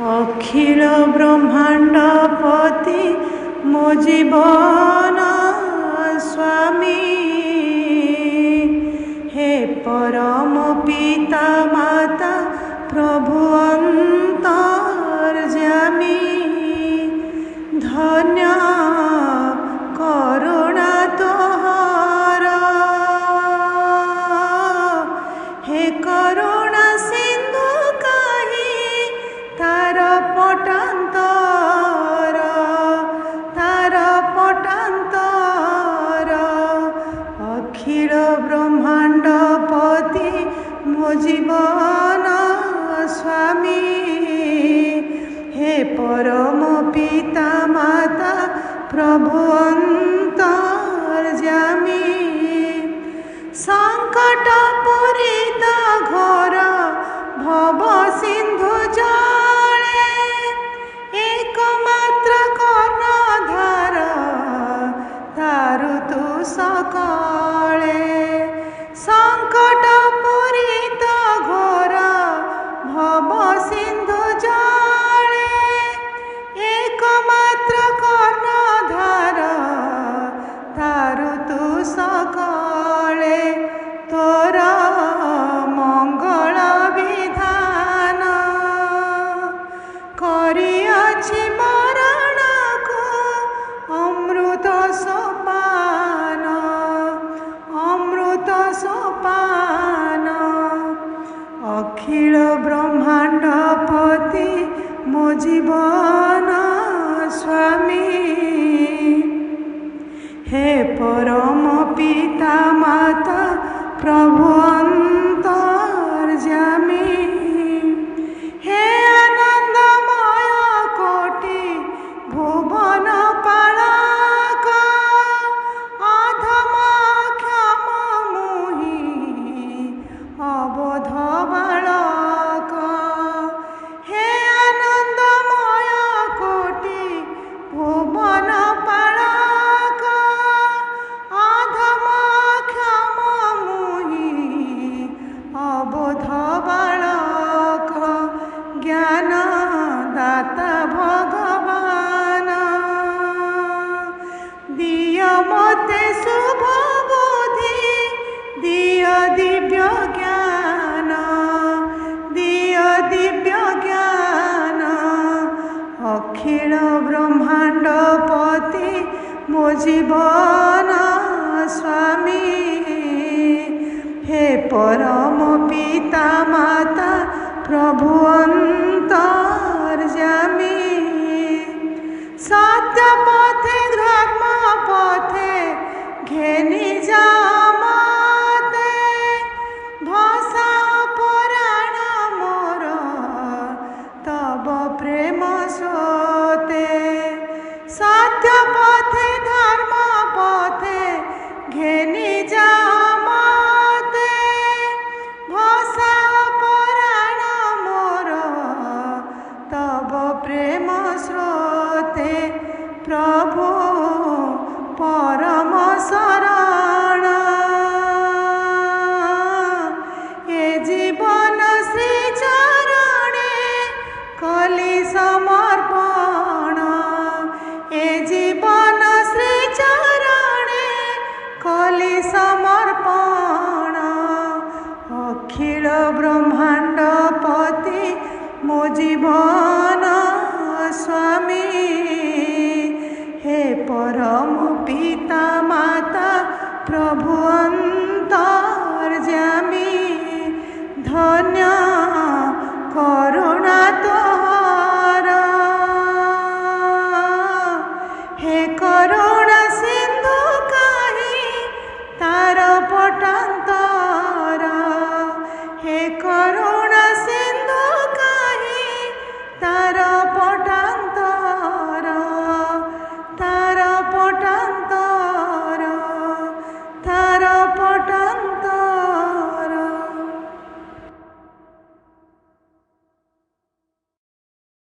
अखिल ब्रह्मांड पति मो जीवन स्वामी, हे परम पिता माता प्रभु अंतर्यामी। धन्य करुणा तोहर, हे करुणा सिंधु कही तार पटांतर, तार पटांतर। अखिल ब्रह्मांड पति मो जीवन स्वामी, हे परम पिता माता प्रभु अंतर्यामी। संकट पूरित घोर भव सिंधु जले, एकमात्र कर्णधार तारु तु सकले। संकट पूरित घोर भव सिंधु जले, एकमात्र कर्णधार तारु तु सकले। तोर मंगल विधान करिअछि मरण को अमृत सोपान, अमृत सोपान। अखिल ब्रह्मांड पति मो जीवन स्वामी, हे परम पिता माता प्रभु अंतर्यामी। हे आनंदमय कोटि भुवन पालक, अधम क्षम मुहि अबोध बालक। हे आनंदमय कोटि भुवन पालक, अधम क्षम मुहि अबोध बालक। ज्ञान दाता भगवान, दिय मते शुभ बुद्धि, दिय दिव्य ज्ञान, दिय दिव्य ज्ञान। अखिल ब्रह्मांड पति मो जीवन स्वामी, हे परम पिता माता प्रभु अंतर्यामी। सत्य पथे धर्म पथे घेनी जा मते, भाषा पुराण मोर तब प्रेम स्रोते। सत्य पथे धर्म पथे घेनी जा मते, भाषा पुराण मोर तब प्रेम स्रोते। प्रभु परम शरण, ए जीवन श्री चरणे कली समर्पण, ए जीवन श्री चरणे कली समर्पण। अखिल ब्रह्मांड पति मो जीवन स्वामी, हे परम पिता माता प्रभु अंतर्यामी। धन्य